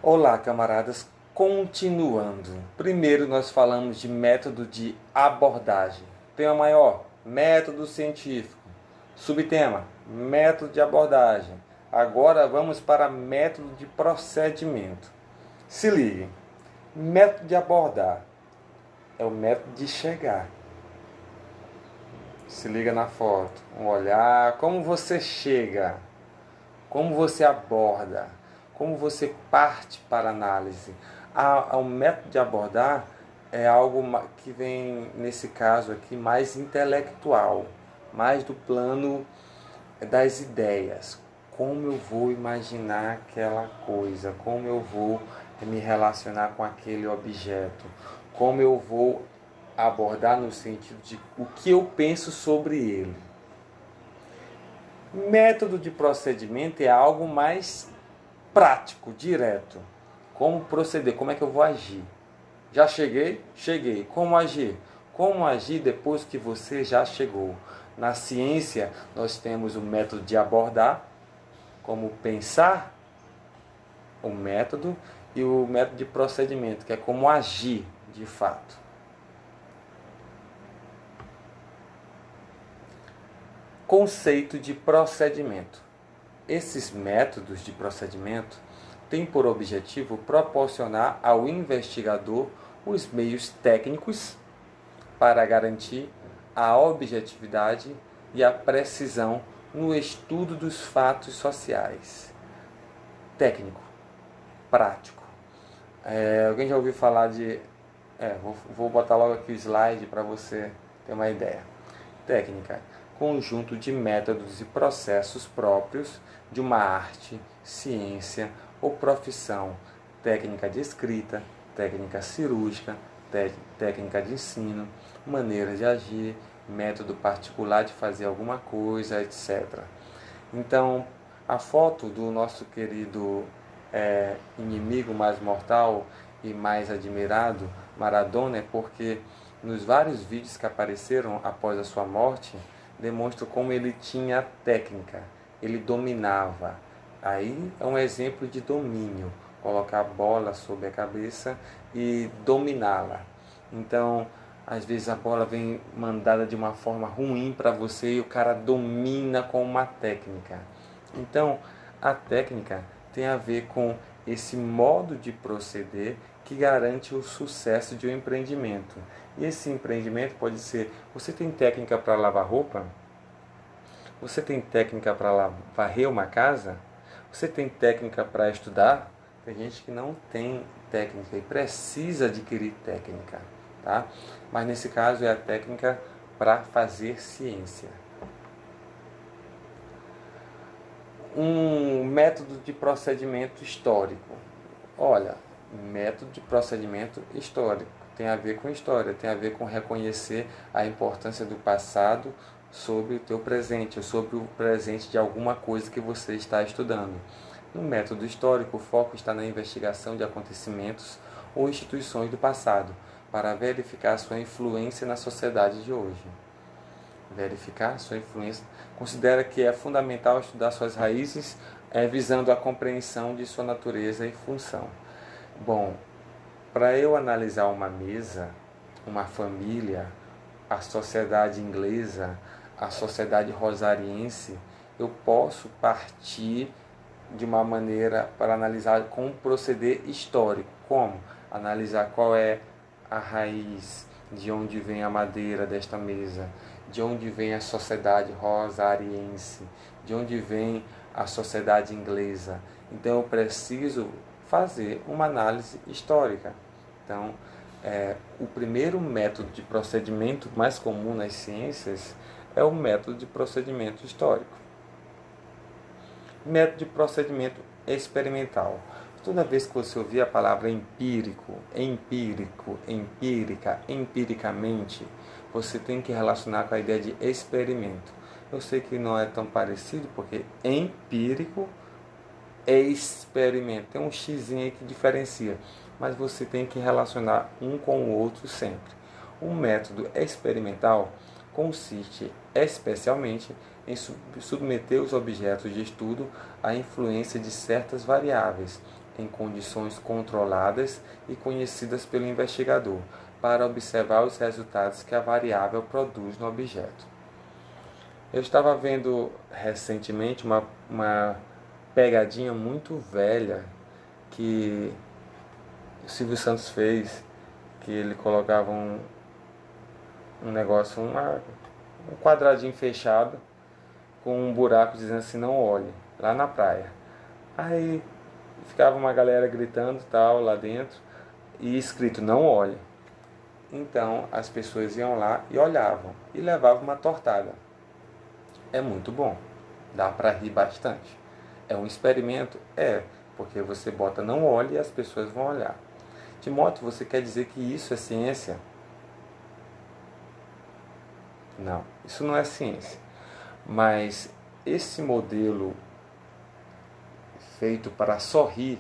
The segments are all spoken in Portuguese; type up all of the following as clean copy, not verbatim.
Olá, camaradas. Continuando. Primeiro nós falamos de método de abordagem. Tema maior, método científico. Subtema, método de abordagem. Agora vamos para método de procedimento. Se liguem. Método de abordar é o método de chegar. Se liga na foto. Um olhar, como você chega, como você aborda, como você parte para a análise. O método de abordar é algo que vem, nesse caso aqui, mais intelectual, mais do plano das ideias. Como eu vou imaginar aquela coisa, como eu vou me relacionar com aquele objeto, como eu vou abordar no sentido de o que eu penso sobre ele. Método de procedimento é algo mais prático, direto. Como proceder, como é que eu vou agir? Já cheguei? Cheguei. Como agir? Como agir depois que você já chegou? Na ciência, nós temos o método de abordar, como pensar, o método, e o método de procedimento, que é como agir de fato. Conceito de procedimento. Esses métodos de procedimento têm por objetivo proporcionar ao investigador os meios técnicos para garantir a objetividade e a precisão no estudo dos fatos sociais. Técnico, prático. Alguém já ouviu falar de... vou botar logo aqui o slide para você ter uma ideia. Técnica, conjunto de métodos e processos próprios de uma arte, ciência ou profissão, técnica de escrita, técnica cirúrgica, técnica de ensino, maneiras de agir, método particular de fazer alguma coisa, etc. Então, a foto do nosso querido inimigo mais mortal e mais admirado, Maradona, é porque nos vários vídeos que apareceram após a sua morte, demonstra como ele tinha técnica, ele dominava. Aí é um exemplo de domínio, colocar a bola sobre a cabeça e dominá-la. Então, às vezes a bola vem mandada de uma forma ruim para você e o cara domina com uma técnica. Então, a técnica tem a ver com esse modo de proceder que garante o sucesso de um empreendimento. E esse empreendimento pode ser: você tem técnica para lavar roupa? Você tem técnica para varrer uma casa? Você tem técnica para estudar? Tem gente que não tem técnica e precisa adquirir técnica, tá? Mas nesse caso é a técnica para fazer ciência. Um método de procedimento histórico. Olha, método de procedimento histórico tem a ver com história, tem a ver com reconhecer a importância do passado sobre o teu presente, ou sobre o presente de alguma coisa que você está estudando. No método histórico, o foco está na investigação de acontecimentos ou instituições do passado, para verificar sua influência na sociedade de hoje. Verificar sua influência. Considera que é fundamental estudar suas raízes, visando a compreensão de sua natureza e função. Bom, para eu analisar uma mesa, uma família, a sociedade inglesa, a sociedade rosariense, eu posso partir de uma maneira para analisar com um proceder histórico. Como? Analisar qual é a raiz, de onde vem a madeira desta mesa, de onde vem a sociedade rosariense, de onde vem a sociedade inglesa. Então eu preciso fazer uma análise histórica. Então, o primeiro método de procedimento mais comum nas ciências é o método de procedimento histórico. Método de procedimento experimental. Toda vez que você ouvir a palavra empírico, empírico, empírica, empiricamente, você tem que relacionar com a ideia de experimento. Eu sei que não é tão parecido, porque empírico é experimento. Tem um xizinho aí que diferencia, mas você tem que relacionar um com o outro sempre. O método experimental consiste especialmente em submeter os objetos de estudo à influência de certas variáveis, em condições controladas e conhecidas pelo investigador, para observar os resultados que a variável produz no objeto. Eu estava vendo recentemente uma pegadinha muito velha que o Silvio Santos fez, que ele colocava um negócio, um quadradinho fechado com um buraco dizendo assim, não olhe, lá na praia. Aí ficava uma galera gritando tal lá dentro e escrito não olhe. Então as pessoas iam lá e olhavam e levavam uma tortada. É muito bom, dá para rir bastante. É um experimento? É, porque você bota não olhe e as pessoas vão olhar. Timóteo, você quer dizer que isso é ciência? Não, isso não é ciência. Mas esse modelo feito para sorrir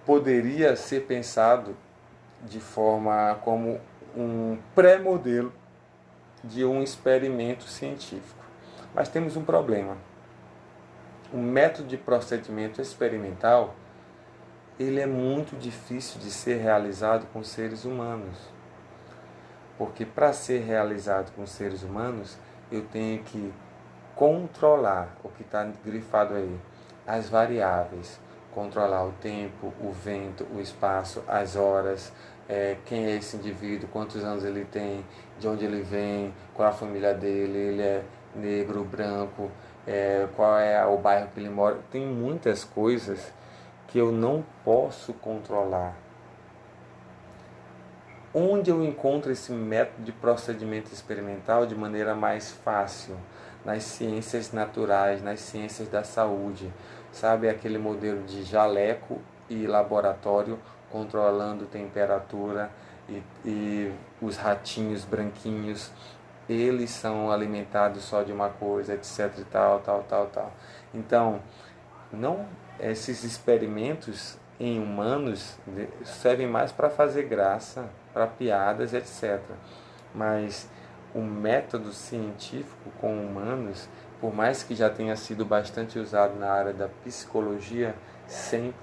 poderia ser pensado de forma como um pré-modelo de um experimento científico. Mas temos um problema. O método de procedimento experimental, ele é muito difícil de ser realizado com seres humanos. Porque para ser realizado com seres humanos, eu tenho que controlar o que está grifado aí, as variáveis, controlar o tempo, o vento, o espaço, as horas, quem é esse indivíduo, quantos anos ele tem, de onde ele vem, qual é a família dele, ele é negro, branco, qual é o bairro que ele mora. Tem muitas coisas que eu não posso controlar. Onde eu encontro esse método de procedimento experimental de maneira mais fácil? Nas ciências naturais, nas ciências da saúde. Sabe aquele modelo de jaleco e laboratório controlando temperatura e os ratinhos branquinhos, eles são alimentados só de uma coisa, etc e tal. Então, não esses experimentos em humanos servem mais para fazer graça, para piadas, etc. Mas o método científico com humanos, por mais que já tenha sido bastante usado na área da psicologia, sempre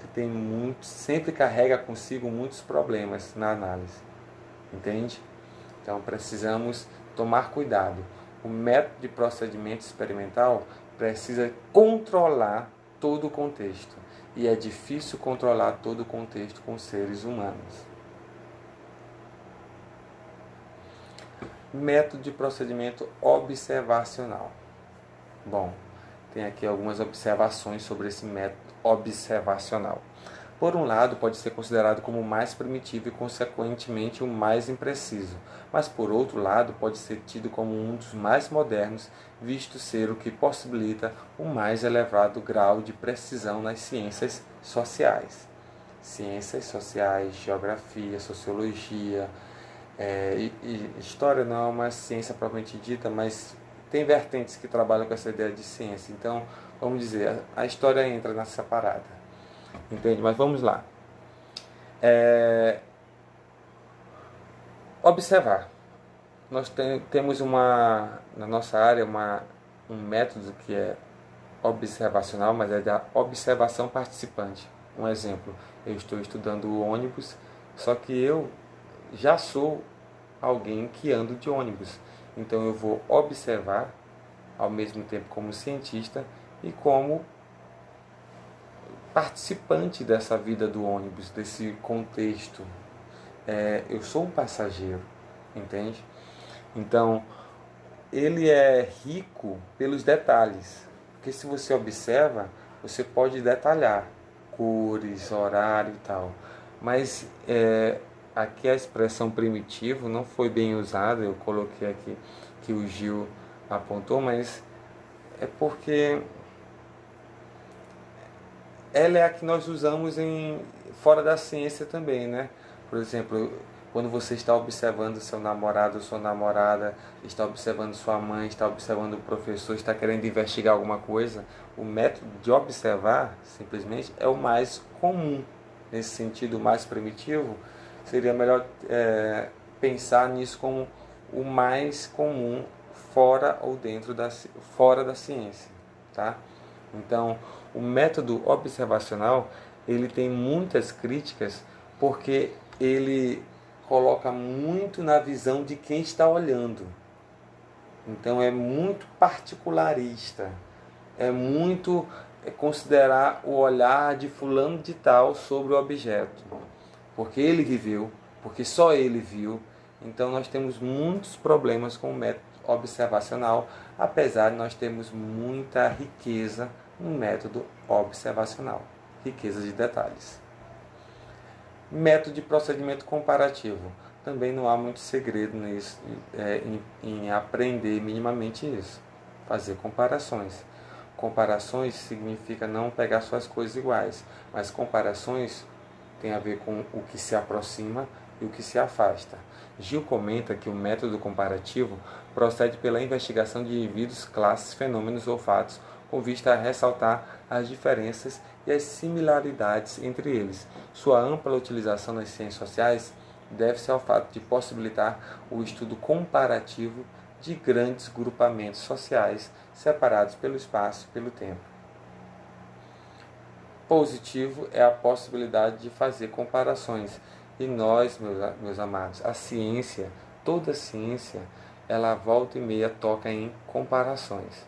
carrega consigo muitos problemas na análise. Entende? Então precisamos tomar cuidado. O método de procedimento experimental precisa controlar todo o contexto. E é difícil controlar todo o contexto com seres humanos. Método de procedimento observacional. Bom, tem aqui algumas observações sobre esse método observacional. Por um lado, pode ser considerado como o mais primitivo e, consequentemente, o mais impreciso, mas, por outro lado, pode ser tido como um dos mais modernos, visto ser o que possibilita o mais elevado grau de precisão nas ciências sociais. Ciências sociais, geografia, sociologia, e história não é uma ciência propriamente dita, mas tem vertentes que trabalham com essa ideia de ciência. Então, vamos dizer, a história entra nessa parada. Entende? Mas vamos lá. Observar. Nós temos na nossa área um método que é observacional, mas é da observação participante. Um exemplo, eu estou estudando o ônibus, só que eu já sou alguém que anda de ônibus. Então eu vou observar ao mesmo tempo como cientista e como participante dessa vida do ônibus, desse contexto. Eu sou um passageiro, entende? Então, ele é rico pelos detalhes, porque se você observa, você pode detalhar cores, horário e tal, mas aqui a expressão primitivo não foi bem usada, eu coloquei aqui que o Gil apontou, mas é porque ela é a que nós usamos fora da ciência também, né? Por exemplo, quando você está observando seu namorado ou sua namorada, está observando sua mãe, está observando o professor, está querendo investigar alguma coisa, o método de observar, simplesmente, é o mais comum. Nesse sentido, mais primitivo, seria melhor pensar nisso como o mais comum fora ou fora da ciência, tá? Então, o método observacional ele tem muitas críticas porque ele coloca muito na visão de quem está olhando. Então é muito particularista, é muito considerar o olhar de fulano de tal sobre o objeto, porque ele viveu, porque só ele viu. Então nós temos muitos problemas com o método observacional, apesar de nós termos muita riqueza no método observacional, riqueza de detalhes. Método de procedimento comparativo. Também não há muito segredo nisso, em aprender minimamente isso. Fazer comparações. Comparações significa não pegar suas coisas iguais, mas comparações tem a ver com o que se aproxima e o que se afasta. Gil comenta que o método comparativo procede pela investigação de indivíduos, classes, fenômenos ou fatos, com vista a ressaltar as diferenças e as similaridades entre eles. Sua ampla utilização nas ciências sociais deve-se ao fato de possibilitar o estudo comparativo de grandes grupamentos sociais separados pelo espaço e pelo tempo. Positivo é a possibilidade de fazer comparações. E nós, meus amados, a ciência, toda ciência, ela volta e meia toca em comparações.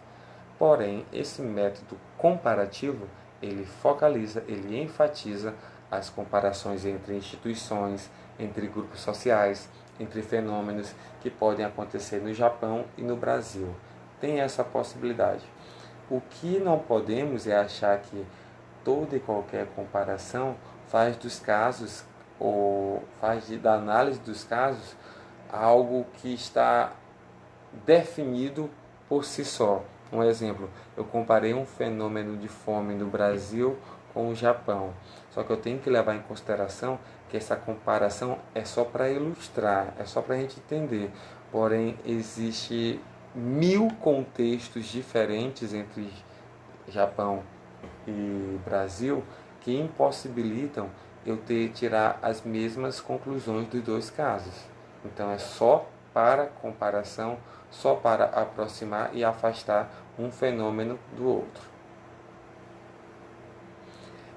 Porém, esse método comparativo, ele focaliza, ele enfatiza as comparações entre instituições, entre grupos sociais, entre fenômenos que podem acontecer no Japão e no Brasil. Tem essa possibilidade. O que não podemos é achar que toda e qualquer comparação faz dos casos, ou faz da análise dos casos, algo que está definido por si só. Um exemplo, eu comparei um fenômeno de fome no Brasil com o Japão. Só que eu tenho que levar em consideração que essa comparação é só para ilustrar, é só para a gente entender. Porém, existe 1000 contextos diferentes entre Japão e Brasil que impossibilitam eu tirar as mesmas conclusões dos dois casos. Então é só para comparação, só para aproximar e afastar um fenômeno do outro.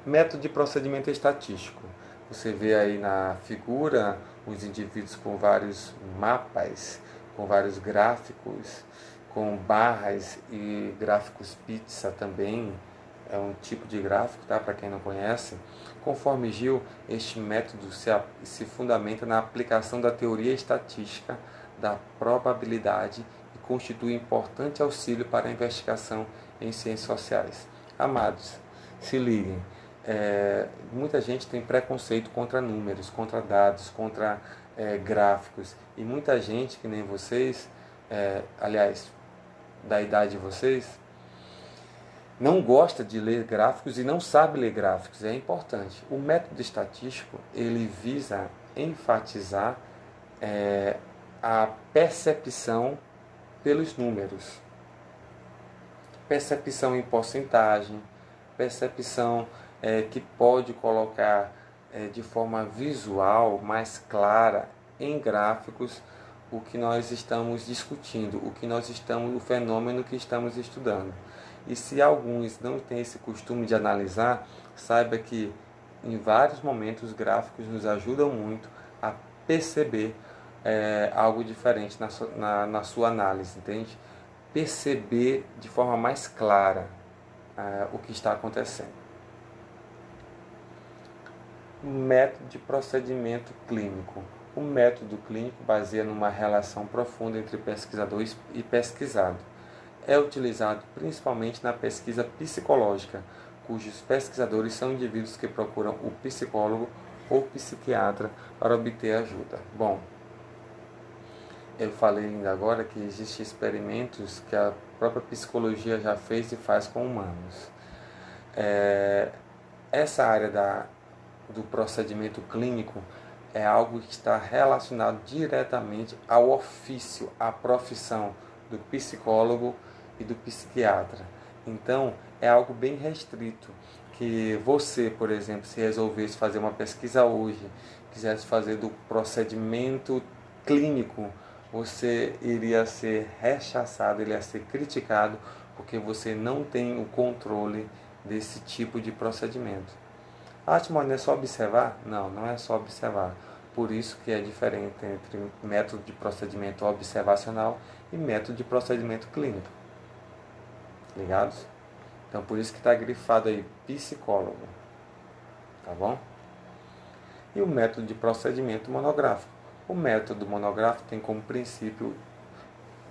Método de procedimento estatístico. Você vê aí na figura os indivíduos com vários mapas, com vários gráficos, com barras e gráficos pizza também. É um tipo de gráfico, tá? Para quem não conhece. Conforme Gil, este método se fundamenta na aplicação da teoria estatística da probabilidade e constitui importante auxílio para a investigação em ciências sociais. Amados, se liguem. Muita gente tem preconceito contra números, contra dados, contra gráficos. E muita gente, que nem vocês, aliás, da idade de vocês, não gosta de ler gráficos e não sabe ler gráficos. É importante. O método estatístico, ele visa enfatizar a percepção pelos números. Percepção em porcentagem, percepção que pode colocar de forma visual, mais clara, em gráficos, o que nós estamos discutindo, o fenômeno que estamos estudando. E se alguns não têm esse costume de analisar, saiba que em vários momentos os gráficos nos ajudam muito a perceber algo diferente na sua análise, entende? Perceber de forma mais clara o que está acontecendo. Método de procedimento clínico. O método clínico baseia numa relação profunda entre pesquisador e pesquisado. É utilizado principalmente na pesquisa psicológica, cujos pesquisadores são indivíduos que procuram o psicólogo ou psiquiatra para obter ajuda. Bom, eu falei ainda agora que existem experimentos que a própria psicologia já fez e faz com humanos. Essa área do procedimento clínico é algo que está relacionado diretamente ao ofício, à profissão do psicólogo e do psiquiatra. Então, é algo bem restrito, que você, por exemplo, se resolvesse fazer uma pesquisa hoje, quisesse fazer do procedimento clínico, você iria ser rechaçado, iria ser criticado, porque você não tem o controle desse tipo de procedimento. Ah, Timóteo, não é só observar? Não, não é só observar. Por isso que é diferente entre método de procedimento observacional e método de procedimento clínico. Ligados? Então, por isso que está grifado aí, psicólogo. Tá bom? E o método de procedimento monográfico. O método monográfico tem como princípio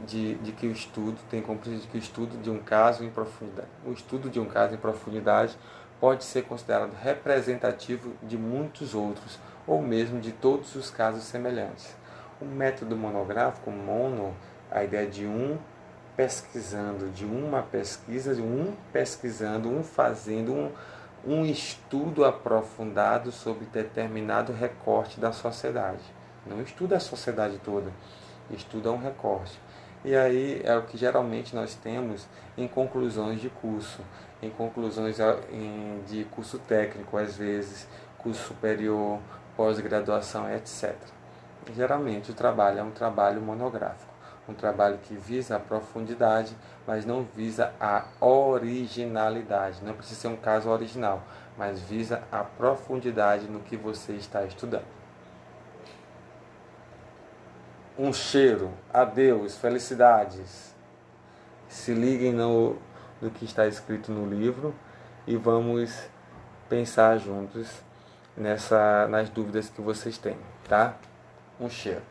de que o estudo tem como princípio que o estudo de um caso em profundidade. O estudo de um caso em profundidade pode ser considerado representativo de muitos outros, ou mesmo de todos os casos semelhantes. O método monográfico, mono, a ideia de um pesquisando, de uma pesquisa, de um pesquisando, um fazendo, um estudo aprofundado sobre determinado recorte da sociedade. Não estuda a sociedade toda, estuda um recorte. E aí é o que geralmente nós temos em conclusões de curso, em conclusões de curso técnico, às vezes, curso superior, pós-graduação, etc. Geralmente o trabalho é um trabalho monográfico, um trabalho que visa a profundidade, mas não visa a originalidade. Não precisa ser um caso original, mas visa a profundidade no que você está estudando. Um cheiro, adeus, felicidades. Se liguem no que está escrito no livro e vamos pensar juntos nas dúvidas que vocês têm, tá? Um cheiro.